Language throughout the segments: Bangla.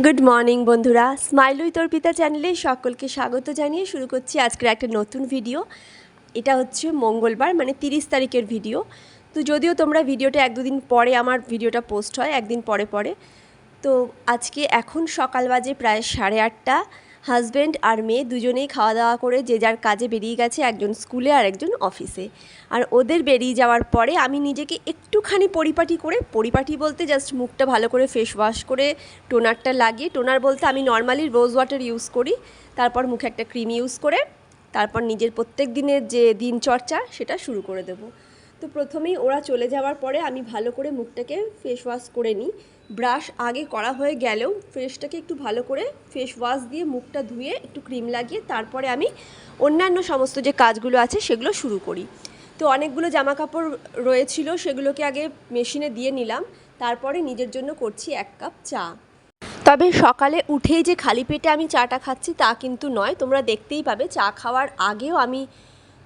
গুড মর্নিং বন্ধুরা, স্মাইল উইথ অর্পিতা চ্যানেলে সকলকে স্বাগত জানিয়ে শুরু করছি আজকের একটা নতুন ভিডিও। এটা হচ্ছে মঙ্গলবার, মানে 30 তারিখের ভিডিও। তো যদিও তোমরা ভিডিওটা এক দুদিন পরে আমার ভিডিওটা পোস্ট হয়, একদিন পরে পরে। তো আজকে এখন সকাল বাজে প্রায় 8:30। হাজব্যান্ড আর মেয়ে দুজনেই খাওয়া দাওয়া করে যে যার কাজে বেরিয়ে গেছে, একজন স্কুলে আর একজন অফিসে। আর ওদের বেরিয়ে যাওয়ার পরে আমি নিজেকে একটুখানি পরিপাটি বলতে জাস্ট মুখটা ভালো করে ফেস ওয়াশ করে টোনারটা লাগিয়ে, টোনার বলতে আমি নর্মালি রোজ ওয়াটার ইউজ করি, তারপর মুখে একটা ক্রিম ইউজ করে তারপর নিজের প্রত্যেক দিনের যে দিনচর্চা সেটা শুরু করে দেবো। তো প্রথমেই ওরা চলে যাওয়ার পরে আমি ভালো করে মুখটাকে ফেস ওয়াশ করে নিই। ব্রাশ আগে করা হয়ে গেলেও ফেসটাকে একটু ভালো করে ফেস ওয়াশ দিয়ে মুখটা ধুয়ে একটু ক্রিম লাগিয়ে তারপরে আমি অন্যান্য সমস্ত যে কাজগুলো আছে সেগুলো শুরু করি। তো অনেকগুলো জামা কাপড় রয়েছিল, সেগুলোকে আগে মেশিনে দিয়ে নিলাম, তারপরে নিজের জন্য করছি 1 কাপ চা। তবে সকালে উঠেই যে খালি পেটে আমি চাটা খাচ্ছি তা কিন্তু নয়, তোমরা দেখতেই পাবে চা খাওয়ার আগেও আমি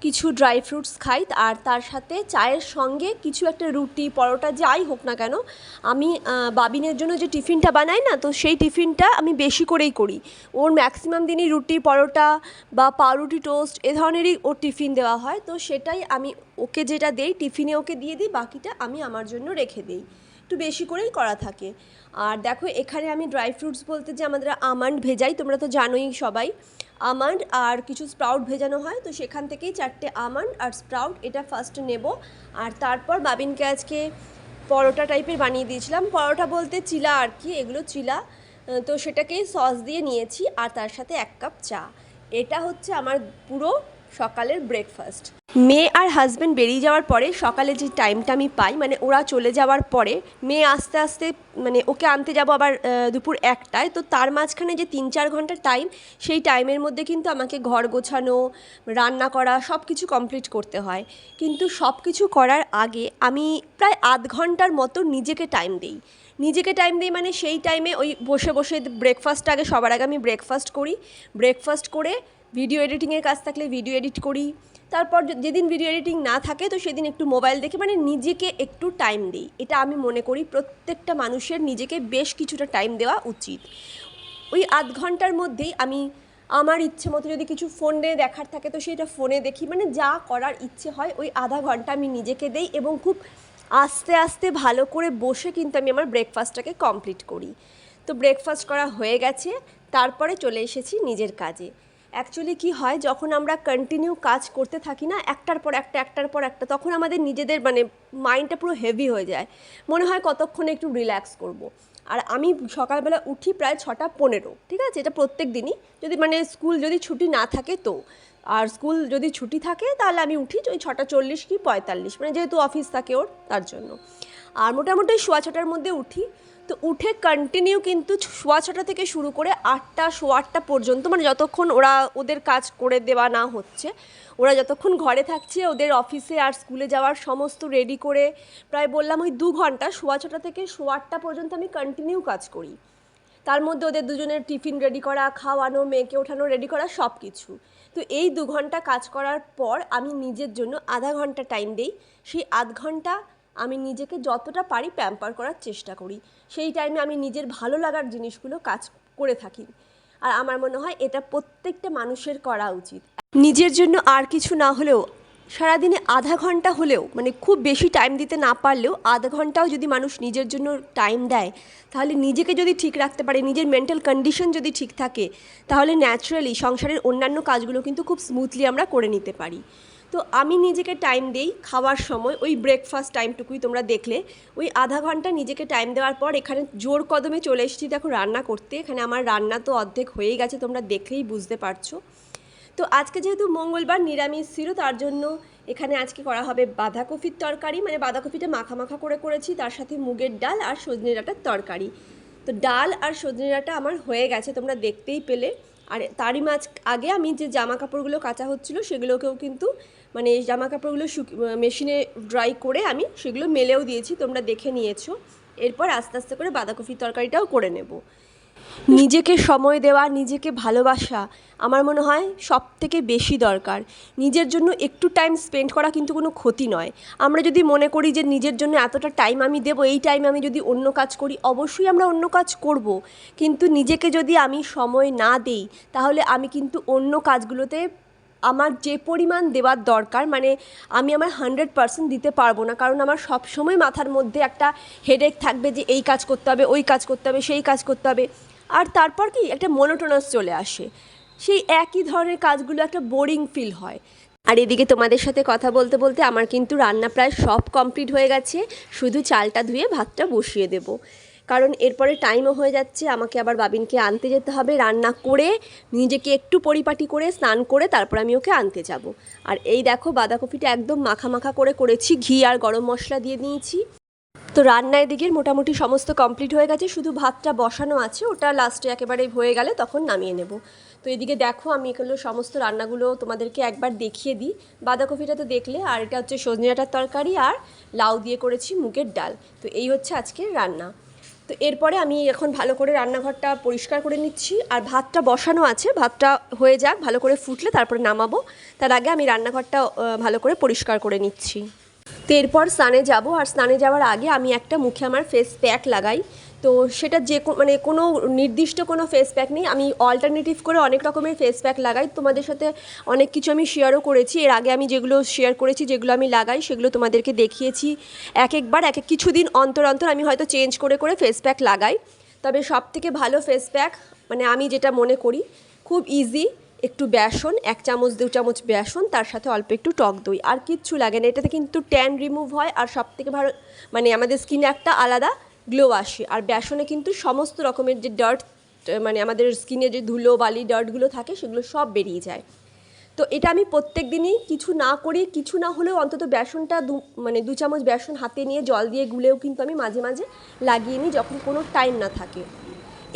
কিছু ড্রাই ফ্রুটস খাই, আর তার সাথে চায়ের সঙ্গে কিছু একটা রুটি পরোটা যাই হোক না কেন, আমি বাবিনের জন্য যে টিফিনটা বানাই না, তো সেই টিফিনটা আমি বেশি করেই করি। ওর ম্যাক্সিমাম দিনই রুটি পরোটা বা পাউরুটি টোস্ট এ ধরনেরই ওর টিফিন দেওয়া হয়। তো সেটাই আমি ওকে যেটা দেই টিফিনে ওকে দিয়ে দিই, বাকিটা আমি আমার জন্য রেখে দিই, একটু বেশি করেই করা থাকে। আর দেখো এখানে আমি ড্রাই ফ্রুটস বলতে যে আমাদের আমন্ড ভেজাই, তোমরা তো জানোই সবাই, আমন্ড আর কিছু স্প্রাউট ভেজানো হয়, তো সেখান থেকেই 4টে আমন্ড আর স্প্রাউট এটা ফার্স্ট নেব। আর তারপর বাবিনকে আজকে পরোটা টাইপের বানিয়ে দিয়েছিলাম, পরোটা বলতে চিলা আর কি, এগুলো চিলা, তো সেটাকেই সস দিয়ে নিয়েছি আর তার সাথে 1 কাপ চা। এটা হচ্ছে আমার পুরো সকালের ব্রেকফাস্ট। মেয়ে আর হাজব্যান্ড বেরিয়ে যাওয়ার পরে সকালে যে টাইমটা আমি পাই, মানে ওরা চলে যাওয়ার পরে মেয়ে আস্তে আস্তে, মানে ওকে আনতে যাব আবার দুপুর 1টায়, তো তার মাঝখানে যে 3-4 ঘন্টার টাইম, সেই টাইমের মধ্যে কিন্তু আমাকে ঘর গোছানো, রান্না করা সব কিছু কমপ্লিট করতে হয়। কিন্তু সব কিছু করার আগে আমি প্রায় আধ ঘন্টার মতো নিজেকে টাইম দিই। মানে সেই টাইমে ওই বসে বসে ব্রেকফাস্ট আগে, সবার আগে আমি ব্রেকফাস্ট করি, ব্রেকফাস্ট করে ভিডিও এডিটিংয়ের কাজ থাকলে ভিডিও এডিট করি, তারপর যেদিন ভিডিও এডিটিং না থাকে তো সেদিন একটু মোবাইল দেখে, মানে নিজেকে একটু টাইম দিই। এটা আমি মনে করি প্রত্যেকটা মানুষের নিজেকে বেশ কিছুটা টাইম দেওয়া উচিত। ওই আধ ঘন্টার মধ্যেই আমি আমার ইচ্ছে মতো যদি কিছু ফোনে দেখার থাকে তো সেটা ফোনে দেখি, মানে যা করার ইচ্ছে হয় ওই আধা ঘন্টা আমি নিজেকে দেই, এবং খুব আস্তে আস্তে ভালো করে বসে কিন্তু আমি আমার ব্রেকফাস্টটাকে কমপ্লিট করি। তো ব্রেকফাস্ট করা হয়ে গেছে, তারপরে চলে এসেছি নিজের কাজে। অ্যাকচুয়ালি কি হয়, যখন আমরা কন্টিনিউ কাজ করতে থাকি না, একটার পর একটা, তখন আমাদের নিজেদের মানে মাইন্ডটা পুরো হেভি হয়ে যায়, মনে হয় কতক্ষণে একটু রিল্যাক্স করব। আর আমি সকালবেলা উঠি প্রায় 6:15, ঠিক আছে, এটা প্রত্যেক দিনই, যদি মানে স্কুল যদি ছুটি না থাকে তো, আর স্কুল যদি ছুটি থাকে তাহলে আমি উঠি ওই 6:40 কি 45, মানে যেহেতু অফিস থাকে ওর তার জন্য। আর মোটামুটি 6:15টার মধ্যে উঠি। তো উঠে কন্টিনিউ কিন্তু 6:15 থেকে শুরু করে 8টা 8:15 পর্যন্ত, মানে যতক্ষণ ওরা ওদের কাজ করে দেওয়া না হচ্ছে, ওরা যতক্ষণ ঘরে থাকছে ওদের অফিসে আর স্কুলে যাওয়ার সমস্ত রেডি করে, প্রায় বললাম ওই 2 ঘন্টা, 6:15 থেকে 8:15 পর্যন্ত আমি কন্টিনিউ কাজ করি। তার মধ্যে ওদের দুজনের টিফিন রেডি করা, খাওয়ানো, মেয়েকে ওঠানো, রেডি করা সব কিছু। তো এই 2 ঘন্টা কাজ করার পর আমি নিজের জন্য আধা ঘন্টা টাইম দিই। সেই আধ ঘন্টা আমি নিজেকে যতটা পারি প্যাম্পার করার চেষ্টা করি। সেই টাইমে আমি নিজের ভালো লাগার জিনিসগুলো কাজ করে থাকি, আর আমার মনে হয় এটা প্রত্যেকটা মানুষের করা উচিত। নিজের জন্য আর কিছু না হলেও সারাদিনে আধা ঘন্টা হলেও, মানে খুব বেশি টাইম দিতে না পারলেও আধা ঘন্টাও যদি মানুষ নিজের জন্য টাইম দেয়, তাহলে নিজেকে যদি ঠিক রাখতে পারে, নিজের মেন্টাল কন্ডিশন যদি ঠিক থাকে, তাহলে ন্যাচারালি সংসারের অন্যান্য কাজগুলো কিন্তু খুব স্মুথলি আমরা করে নিতে পারি। তো আমি নিজেকে টাইম দেই খাওয়ার সময়, ওই ব্রেকফাস্ট টাইমটুকুই তোমরা দেখলে, ওই আধা ঘন্টা নিজেকে টাইম দেওয়ার পর এখানে জোর কদমে চলে এসেছি দেখো রান্না করতে। এখানে আমার রান্না তো অর্ধেক হয়েই গেছে, তোমরা দেখলেই বুঝতে পারছো। তো আজকে যেহেতু মঙ্গলবার নিরামিষ ছিল, তার জন্য এখানে আজকে করা হবে বাঁধাকপির তরকারি, মানে বাঁধাকপিটা মাখা মাখা করে করেছি, তার সাথে মুগের ডাল আর সজনে ডাঁটার তরকারি। তো ডাল আর সজনে ডাঁটা আমার হয়ে গেছে, তোমরা দেখতেই পেলে। আর তারই আগে আমি যে জামা কাপড়গুলো কাচা হচ্ছিলো সেগুলোকেও কিন্তু, মানে জামা কাপড়গুলো মেশিনে ড্রাই করে আমি সেগুলো মেলেও দিয়েছি, তোমরা দেখে নিয়েছো। এরপর আস্তে আস্তে করে বাঁধাকপির তরকারিটাও করে নেব। নিজেকে সময় দেওয়া, নিজেকে ভালোবাসা আমার মনে হয় সবথেকে বেশি দরকার। নিজের জন্য একটু টাইম স্পেন্ড করা কিন্তু কোনো ক্ষতি নয়। আমরা যদি মনে করি যে নিজের জন্য এতটা টাইম আমি দেবো, এই টাইমে আমি যদি অন্য কাজ করি, অবশ্যই আমরা অন্য কাজ করব, কিন্তু নিজেকে যদি আমি সময় না দেই তাহলে আমি কিন্তু অন্য কাজগুলোতে আমার যে পরিমাণ দেওয়ার দরকার মানে আমি আমার 100% দিতে পারবো না। কারণ আমার সবসময় মাথার মধ্যে একটা হেডেক থাকবে যে এই কাজ করতে হবে, ওই কাজ করতে হবে, সেই কাজ করতে হবে। আর তারপর কি একটা মনোটোনাস চলে আসে, সেই একই ধরনের কাজগুলো একটা বোরিং ফিল হয়। আর এদিকে তোমাদের সাথে কথা বলতে বলতে আমার কিন্তু রান্না প্রায় সব কমপ্লিট হয়ে গেছে, শুধু চালটা ধুয়ে ভাতটা বসিয়ে দেবো। কারণ এরপরে টাইমও হয়ে যাচ্ছে, আমাকে আবার বাবিনকে আনতে যেতে হবে, রান্না করে নিজেকে একটু পরিপাটি করে স্নান করে তারপর আমি ওকে আনতে যাব। আর এই দেখো বাঁধাকপিটা একদম মাখা মাখা করে করেছি, ঘি আর গরম মশলা দিয়ে নিয়েছি। তো রান্না এদিকের মোটামুটি সমস্ত কমপ্লিট হয়ে গেছে, শুধু ভাতটা বসানো আছে, ওটা লাস্টে একেবারে হয়ে গেলে তখন নামিয়ে নেব। তো এদিকে দেখো আমি এগুলো সমস্ত রান্নাগুলো তোমাদেরকে একবার দেখিয়ে দিই। বাঁধাকপিটা তো দেখলে, আর এটা হচ্ছে সজনে ডাঁটার তরকারি আর লাউ দিয়ে করেছি মুগের ডাল। তো এই হচ্ছে আজকের রান্না। তো এরপরে আমি এখন ভালো করে রান্নাঘরটা পরিষ্কার করে নিচ্ছি, আর ভাতটা বসানো আছে, ভাতটা হয়ে যাক, ভালো করে ফুটলে তারপরে নামাবো। তার আগে আমি রান্নাঘরটা ভালো করে পরিষ্কার করে নিচ্ছি। তো এরপর স্নানে যাব, আর স্নানে যাওয়ার আগে আমি একটা মুখে আমার ফেস প্যাক লাগাই। তো সেটা যে মানে কোনো নির্দিষ্ট কোনো ফেস প্যাক নেই, আমি অল্টারনেটিভ করে অনেক রকমের ফেস প্যাক লাগাই। তোমাদের সাথে অনেক কিছু আমি শেয়ারও করেছি এর আগে, আমি যেগুলো শেয়ার করেছি, যেগুলো আমি লাগাই সেগুলো তোমাদেরকে দেখিয়েছি। এক একবার এক এক কিছুদিন অন্তর অন্তর আমি হয়তো চেঞ্জ করে করে ফেস প্যাক লাগাই। তবে সবথেকে ভালো ফেস প্যাক মানে আমি যেটা মনে করি খুব ইজি, একটু বেসন, 1 চামচ 2 চামচ বেসন, তার সাথে অল্প একটু টক দই, আর কিচ্ছু লাগে না। এটাতে কিন্তু ট্যান রিমুভ হয়, আর সবথেকে ভালো মানে আমাদের স্কিনে একটা আলাদা গ্লো আসে। আর বেসনে কিন্তু সমস্ত রকমের যে ডার্ট মানে আমাদের স্কিনে যে ধুলো বালি ডার্টগুলো থাকে সেগুলো সব বেরিয়ে যায়। তো এটা আমি প্রত্যেক দিনই কিছু না করি, কিছু না হলেও অন্তত বেসনটা 2 চামচ বেসন হাতে নিয়ে জল দিয়ে গুলেও কিন্তু আমি মাঝে মাঝে লাগিয়ে নিই যখন কোনো টাইম না থাকে।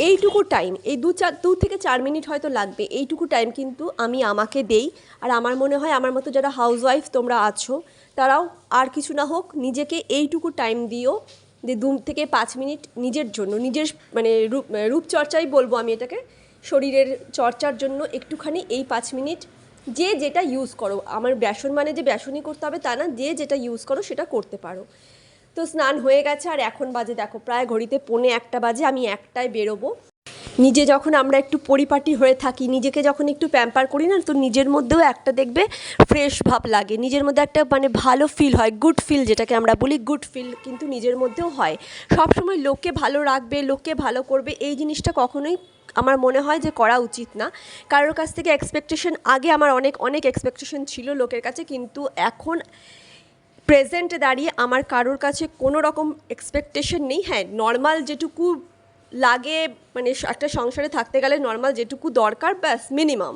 এইটুকু টাইম, এই 2 থেকে 4 মিনিট হয়তো লাগবে, এইটুকু টাইম কিন্তু আমি আমাকে দেই। আর আমার মনে হয় আমার মতো যারা হাউসওয়াইফ তোমরা আছো তারাও আর কিছু না হোক নিজেকে এইটুকু টাইম দিও, যে 2 থেকে 5 মিনিট নিজের জন্য, নিজের মানে রূপচর্চাই বলবো আমি এটাকে, শরীরের চর্চার জন্য একটুখানি এই 5 মিনিট যে যেটা ইউজ করো। আমার বেসন মানে যে বেসনই করতে হবে তা না, যে যেটা ইউজ করো সেটা করতে পারো। তো স্নান হয়ে গেছে, আর এখন বাজে দেখো প্রায় ঘড়িতে 1:45 বাজে, আমি 1টায় বেরোবো। নিজে যখন আমরা একটু পরিপাটি হয়ে থাকি, নিজেকে যখন একটু প্যাম্পার করি না, তো নিজের মধ্যেও একটা দেখবে ফ্রেশ ভাব লাগে, নিজের মধ্যে একটা মানে ভালো ফিল হয়, গুড ফিল যেটাকে আমরা বলি, গুড ফিল কিন্তু নিজের মধ্যেও হয়। সবসময় লোককে ভালো রাখবে, লোককে ভালো করবে, এই জিনিসটা কখনোই আমার মনে হয় যে করা উচিত না। কারোর কাছ থেকে এক্সপেকটেশন, আগে আমার অনেক অনেক এক্সপেকটেশন ছিল লোকের কাছে, কিন্তু এখন প্রেজেন্টে দাঁড়িয়ে আমার কারোর কাছে কোনো রকম এক্সপেকটেশন নেই। হ্যাঁ, নর্মাল যেটুকু লাগে মানে একটা সংসারে থাকতে গেলে নর্মাল যেটুকু দরকার ব্যাস মিনিমাম,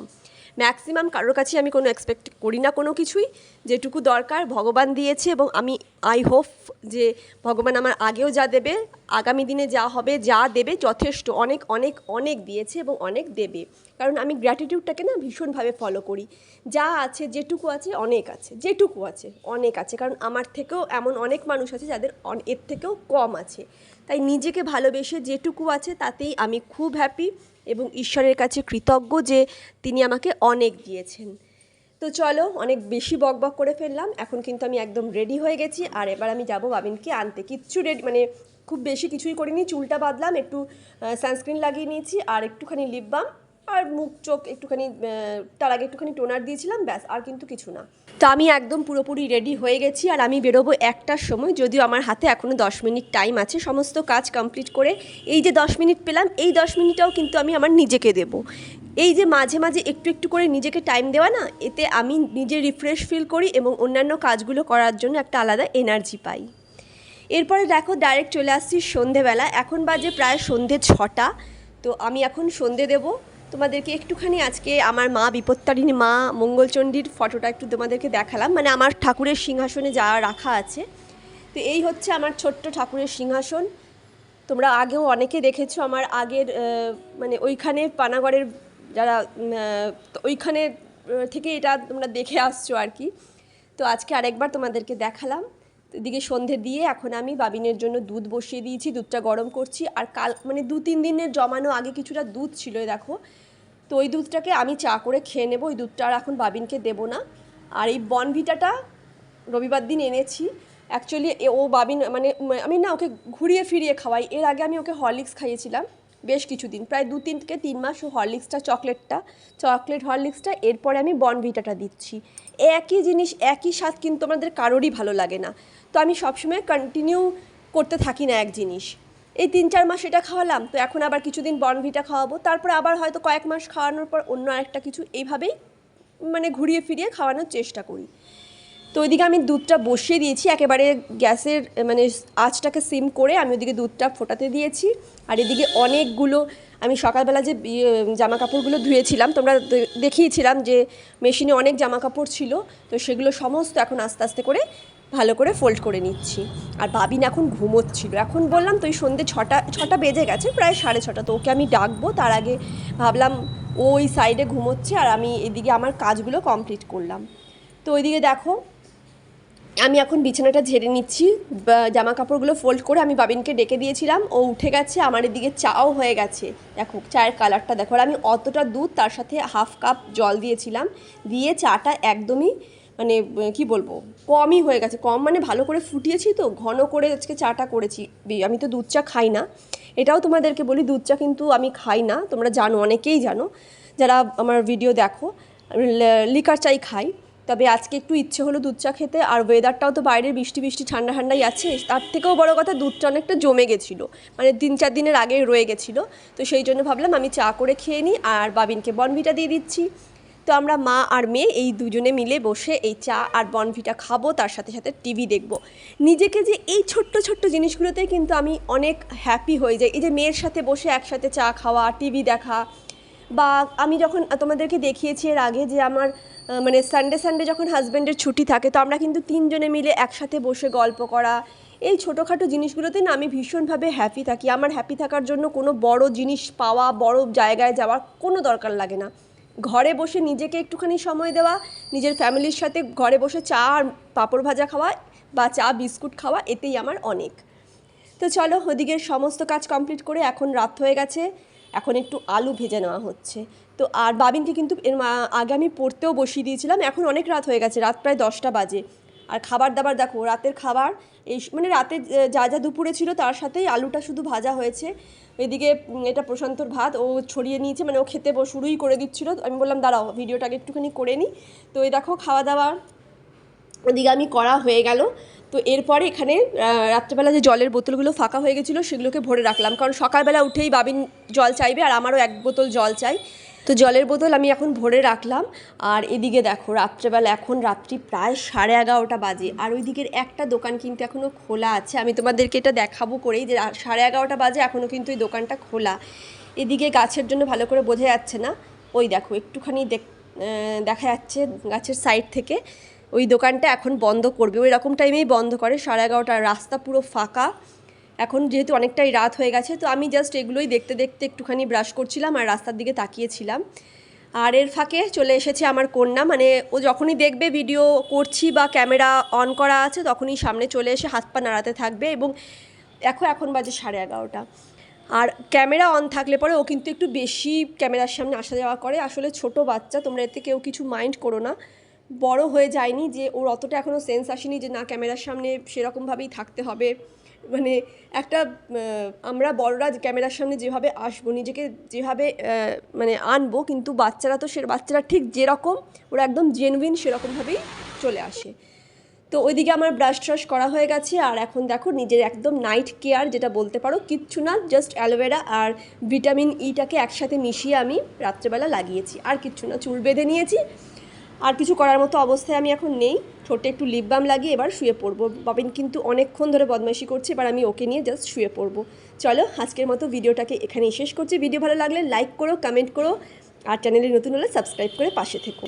ম্যাক্সিমাম কারোর কাছে আমি কোনো এক্সপেক্ট করি না কোনো কিছুই। যেটুকু দরকার ভগবান দিয়েছে, এবং আমি আই হোপ যে ভগবান আমার আগেও যা দেবে, আগামী দিনে যা হবে, যা দেবে যথেষ্ট, অনেক অনেক অনেক দিয়েছে এবং অনেক দেবে। কারণ আমি গ্র্যাটিটিউডটাকে না ভীষণভাবে ফলো করি। যা আছে, যেটুকু আছে, অনেক আছে, যেটুকু আছে অনেক আছে, কারণ আমার থেকেও এমন অনেক মানুষ আছে যাদের এর থেকেও কম আছে। তাই নিজেকে ভালোবেসে যেটুকু আছে তাতেই আমি খুব হ্যাপি, এবং ঈশ্বরের কাছে কৃতজ্ঞ যে তিনি আমাকে অনেক দিয়েছেন। তো চলো, অনেক বেশি বকবক করে ফেললাম, এখন কিন্তু আমি একদম রেডি হয়ে গেছি, আর এবার আমি যাব বাবিনকে আনতে। কিচ্ছু রেডি মানে খুব বেশি কিছুই করিনি, চুলটা বাঁধলাম, একটু সানস্ক্রিন লাগিয়ে নিয়েছি, আর একটুখানি লিপ বাম, আর মুখ চোখ একটুখানি তার আগে একটুখানি টোনার দিয়েছিলাম, ব্যাস, আর কিন্তু কিছু না। তো আমি একদম পুরোপুরি রেডি হয়ে গেছি, আর আমি বেরোবো 1টার সময়, যদিও আমার হাতে এখনও 10 মিনিট টাইম আছে সমস্ত কাজ কমপ্লিট করে। এই যে 10 মিনিট পেলাম, এই 10 মিনিটটাও কিন্তু আমি আমার নিজেকে দেব। এই যে মাঝে মাঝে একটু একটু করে নিজেকে টাইম দেওয়া না, এতে আমি নিজে রিফ্রেশ ফিল করি এবং অন্যান্য কাজগুলো করার জন্য একটা আলাদা এনার্জি পাই। এরপরে দেখো ডাইরেক্ট চলে আসছি সন্ধেবেলা, এখন বাজে প্রায় সন্ধে 6টা। তো আমি এখন সন্ধে দেব। তোমাদেরকে একটুখানি আজকে আমার মা বিপত্তারিণী মা মঙ্গলচণ্ডীর ফটোটা একটু তোমাদেরকে দেখালাম, মানে আমার ঠাকুরের সিংহাসনে যা রাখা আছে। তো এই হচ্ছে আমার ছোট্ট ঠাকুরের সিংহাসন। তোমরা আগেও অনেকে দেখেছো আমার আগের মানে ওইখানে পানাগড়ের যারা ওইখানে থেকে এটা তোমরা দেখে আসছো আর কি। তো আজকে আরেকবার তোমাদেরকে দেখালাম। তো এদিকে সন্ধে দিয়ে এখন আমি বাবিনের জন্য দুধ বসিয়ে দিয়েছি, দুধটা গরম করছি। আর কাল মানে 2-3 দিনের জমানো আগে কিছুটা দুধ ছিল দেখো, তো ওই দুধটাকে আমি চা করে খেয়ে নেবো, ওই দুধটা আর এখন বাবিনকে দেবো না। আর এই বনভিটাটা রবিবার দিন এনেছি, অ্যাকচুয়ালি ও বাবিন মানে আমি না ওকে ঘুরিয়ে ফিরিয়ে খাওয়াই। এর আগে আমি ওকে হরলিক্স খাইয়েছিলাম বেশ কিছুদিন, প্রায় 2-3 মাস ও হরলিক্সটা চকলেট হরলিক্সটা, এরপরে আমি বনভিটাটা দিচ্ছি। একই জিনিস একই স্বাদ কিন্তু আমাদের কারোরই ভালো লাগে না, তো আমি সবসময় কন্টিনিউ করতে থাকি না এক জিনিস। এই 3-4 মাস এটা খাওয়ালাম, তো এখন আবার কিছুদিন বনভিটা খাওয়াবো, তারপরে আবার হয়তো কয়েক মাস খাওয়ানোর পর অন্য আরেকটা কিছু, এইভাবেই মানে ঘুরিয়ে ফিরিয়ে খাওয়ানোর চেষ্টা করি। তো ওইদিকে আমি দুধটা বসিয়ে দিয়েছি, একেবারে গ্যাসের মানে আঁচটাকে সিম করে আমি ওইদিকে দুধটা ফোটাতে দিয়েছি। আর এদিকে অনেকগুলো আমি সকালবেলা যে জামা কাপড়গুলো ধুয়েছিলাম, তোমরা দেখিয়েছিলাম যে মেশিনে অনেক জামা কাপড় ছিল, তো সেগুলো সমস্ত এখন আস্তে আস্তে করে ভালো করে ফোল্ড করে নিচ্ছি। আর বাবিন এখন ঘুমোচ্ছিল, এখন বললাম তো ওই সন্ধ্যে 6টা বেজে গেছে, প্রায় 6:30, তো ওকে আমি ডাকবো তার আগে ভাবলাম ও ওই সাইডে ঘুমোচ্ছে আর আমি এদিকে আমার কাজগুলো কমপ্লিট করলাম। তো ওইদিকে দেখো আমি এখন বিছানাটা ঝেড়ে নিচ্ছি, জামা কাপড়গুলো ফোল্ড করে আমি বাবিনকে ডেকে দিয়েছিলাম, ও উঠে গেছে, আমার এদিকে চাও হয়ে গেছে। দেখো চায়ের কালারটা দেখো, আর আমি অতটা দুধ তার সাথে হাফ কাপ জল দিয়েছিলাম, দিয়ে চাটা একদমই মানে কি বলবো কমই হয়ে গেছে, কম মানে ভালো করে ফুটিয়েছি তো, ঘন করে আজকে চাটা করেছি। আমি তো দুধ চা খাই না, এটাও তোমাদেরকে বলি, দুধ চা কিন্তু আমি খাই না, তোমরা জানো, অনেকেই জানো যারা আমার ভিডিও দেখো, লিকার চাই খাই। তবে আজকে একটু ইচ্ছে হলো দুধ চা খেতে, আর ওয়েদারটাও তো বাইরের বৃষ্টি ঠান্ডা ঠান্ডাই আছে, তার থেকেও বড় কথা দুধটা অনেকটা জমে গেছিলো, মানে 3-4 দিনের আগে রয়ে গেছিলো, তো সেই জন্য ভাবলাম আমি চা করে খেয়ে নিই আর বাবিনকে বনভিটা দিয়ে দিচ্ছি। তো আমরা মা আর মেয়ে এই দুজনে মিলে বসে এই চা আর বনভিটা খাবো, তার সাথে সাথে টিভি দেখবো। নিজেকে যে এই ছোট্ট ছোট্ট জিনিসগুলোতে কিন্তু আমি অনেক হ্যাপি হয়ে যাই, এই যে মেয়ের সাথে বসে একসাথে চা খাওয়া, টিভি দেখা, বা আমি যখন তোমাদেরকে দেখিয়েছি এর আগে যে আমার মানে সানডে যখন হাজব্যান্ডের ছুটি থাকে, তো আমরা কিন্তু 3 জনে মিলে একসাথে বসে গল্প করা, এই ছোটোখাটো জিনিসগুলোতে না আমি ভীষণভাবে হ্যাপি থাকি। আমার হ্যাপি থাকার জন্য কোনো বড় জিনিস পাওয়া, বড় জায়গায় যাওয়ার কোনো দরকার লাগে না। ঘরে বসে নিজেকে একটুখানি সময় দেওয়া, নিজের ফ্যামিলির সাথে ঘরে বসে চা আর পাঁপড় ভাজা খাওয়া বা চা বিস্কুট খাওয়া, এতেই আমার অনেক। তো চলো ওদিকের সমস্ত কাজ কমপ্লিট করে এখন রাত হয়ে গেছে, এখন একটু আলু ভেজে নেওয়া হচ্ছে। তো আর বাবিনকে কিন্তু এর আগে আমি পড়তেও বসিয়ে দিয়েছিলাম, এখন অনেক রাত হয়ে গেছে, রাত প্রায় 10টা বাজে। আর খাবার দাবার দেখো, রাতের খাবার এই মানে রাতে যা যা দুপুরে ছিল তার সাথেই আলুটা শুধু ভাজা হয়েছে। এদিকে এটা প্রশান্তর ভাত ও ছড়িয়ে নিয়েছে, মানে ও খেতে শুরুই করে দিচ্ছিলো, আমি বললাম দাঁড়াও ভিডিওটাকে একটুখানি করে নিই। তো এই দেখো খাওয়া দাওয়া ওদিকে আমি করা হয়ে গেল। তো এরপরে এখানে রাত্রেবেলা যে জলের বোতলগুলো ফাঁকা হয়ে গেছিলো সেগুলোকে ভরে রাখলাম, কারণ সকালবেলা উঠেই বাবিন জল চাইবে আর আমারও 1 বোতল জল চাই, তো জলের বোতল আমি এখন ভরে রাখলাম। আর এদিকে দেখো রাত্রেবেলা এখন রাত্রি প্রায় 11:30 বাজে, আর ওই দিকের একটা দোকান কিন্তু এখনও খোলা আছে, আমি তোমাদেরকে এটা দেখাবো করেই যে 11:30 বাজে এখনও কিন্তু এই দোকানটা খোলা। এদিকে গাছের জন্য ভালো করে বোঝা যাচ্ছে না, ওই দেখো একটুখানি দেখা যাচ্ছে গাছের সাইড থেকে, ওই দোকানটা এখন বন্ধ করবে, ওই রকম টাইমেই বন্ধ করে 11:30, রাস্তা পুরো ফাঁকা। এখন যেহেতু অনেকটাই রাত হয়ে গেছে, তো আমি জাস্ট এগুলোই দেখতে দেখতে একটুখানি ব্রাশ করছিলাম আর রাস্তার দিকে তাকিয়েছিলাম। আর এর ফাঁকে চলে এসেছে আমার কন্যা, মানে ও যখনই দেখবে ভিডিও করছি বা ক্যামেরা অন করা আছে তখনই সামনে চলে এসে হাত পা নাড়াতে থাকবে। এবং এখন বাজে 11:30, আর ক্যামেরা অন থাকলে পরে ও কিন্তু একটু বেশি ক্যামেরার সামনে আসা যাওয়া করে। আসলে ছোট বাচ্চা, তোমরা এতে কেউ কিছু মাইন্ড করো না, বড় হয়ে যায়নি যে ওর অতটা এখনও সেন্স আসেনি যে না ক্যামেরার সামনে সেরকমভাবেই থাকতে হবে, মানে একটা আমরা বড়রা ক্যামেরার সামনে যেভাবে আসবো, নিজেকে যেভাবে মানে আনবো, কিন্তু বাচ্চারা ঠিক যেরকম ওরা একদম জেনুইন সেরকমভাবেই চলে আসে। তো ওইদিকে আমার ব্রাশ ট্রাশ করা হয়ে গেছে, আর এখন দেখো নিজের একদম নাইট কেয়ার যেটা বলতে পারো, কিচ্ছু না, জাস্ট অ্যালোভেরা আর ভিটামিন ইটাকে একসাথে মিশিয়ে আমি রাত্রেবেলা লাগিয়েছি, আর কিচ্ছু না, চুল বেঁধে নিয়েছি, আর কিছু করার মতো অবস্থায় আমি এখন নেই। ঠোঁটে একটু লিপ বাম লাগিয়ে এবার শুয়ে পড়বো। বাবিন কিন্তু অনেকক্ষণ ধরে বদমাইশি করছে, এবার আমি ওকে নিয়ে জাস্ট শুয়ে পড়বো। চলো আজকের মতো ভিডিওটাকে এখানেই শেষ করছি। ভিডিও ভালো লাগলে লাইক করো, কমেন্ট করো, আর চ্যানেলে নতুন হলে সাবস্ক্রাইব করে পাশে থেকো।